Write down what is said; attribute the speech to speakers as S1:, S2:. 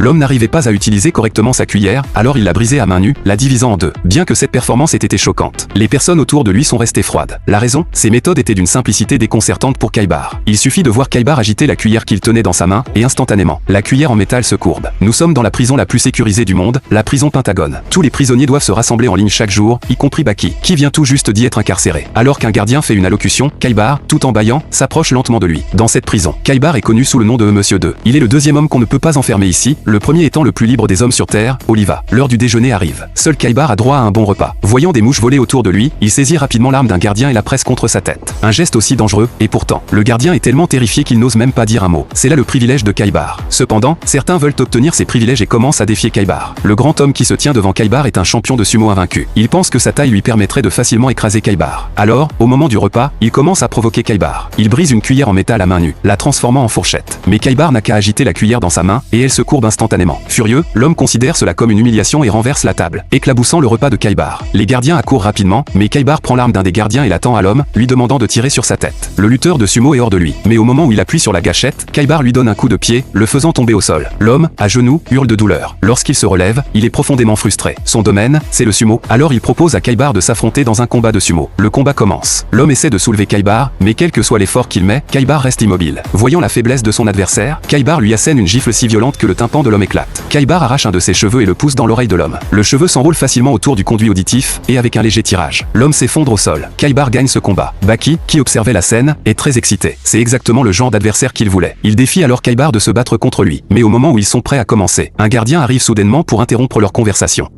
S1: L'homme n'arrivait pas à utiliser correctement sa cuillère, alors il l'a brisée à main nue, la divisant en deux. Bien que cette performance ait été choquante, les personnes autour de lui sont restées froides. La raison, ces méthodes étaient d'une simplicité déconcertante pour Kaibar. Il suffit de voir Kaibar agiter la cuillère qu'il tenait dans sa main, et instantanément, la cuillère en métal se courbe. Nous sommes dans la prison la plus sécurisée du monde, la prison Pentagone. Tous les prisonniers doivent se rassembler en ligne chaque jour, y compris Baki, qui vient tout juste d'y être incarcéré. Alors qu'un gardien fait une allocution, Kaibar, tout en bâillant, s'approche lentement de lui. Dans cette prison, Kaibar est connu sous le nom de Monsieur 2. Il est le deuxième homme qu'on ne peut pas enfermer ici, le premier étant le plus libre des hommes sur Terre, Oliva. L'heure du déjeuner arrive. Seul Kaibar a droit à un bon repas. Voyant des mouches voler autour de lui, il saisit rapidement l'arme d'un gardien et la presse contre sa tête. Un geste aussi dangereux, et pourtant, le gardien est tellement terrifié qu'il n'ose même pas dire un mot. C'est là le privilège de Kaibar. Cependant, certains veulent obtenir ces privilèges et commencent à défier Kaibar. Le grand homme qui se tient devant Kaibar est un champion de sumo invaincu. Il pense que sa taille lui permettrait de facilement écraser Kaibar. Alors, au moment du repas, il commence à provoquer Kaibar. Il brise une cuillère en métal à main nue, la transformant en fourchette. Mais Kaibar n'a qu'à agiter la cuillère dans sa main, et elle se courbe instantanément. Furieux, l'homme considère cela comme une humiliation et renverse la table, éclaboussant le repas de Kaibar. Les gardiens accourent rapidement, mais Kaibar prend l'arme d'un des gardiens et la tend à l'homme, lui demandant de tirer sur sa tête. Le lutteur de sumo est hors de lui, mais au moment où il appuie sur la gâchette, Kaibar lui donne un coup de pied, le faisant tomber au sol. L'homme, à genoux, hurle de douleur. Lorsqu'il se relève, il est profondément frustré. Son domaine, c'est le sumo, alors il propose à Kaibar de s'affronter dans un combat de sumo. Le combat commence. L'homme essaie de soulever Kaibar, mais quel que soit l'effort qu'il met, Kaibar reste immobile. Voyant la faiblesse de son adversaire, Kaibar lui assène une gifle si violente que le tympan de l'homme éclate. Kaibar arrache un de ses cheveux et le pousse dans l'oreille de l'homme. Le cheveu s'enroule facilement autour du conduit auditif, et avec un léger tirage, l'homme s'effondre au sol. Kaibar gagne ce combat. Baki, qui observait la scène, est très excité. C'est exactement le genre d'adversaire qu'il voulait. Il défie alors Kaibar de se battre contre lui. Mais au moment où ils sont prêts à commencer, un gardien arrive soudainement pour interrompre leur conversation.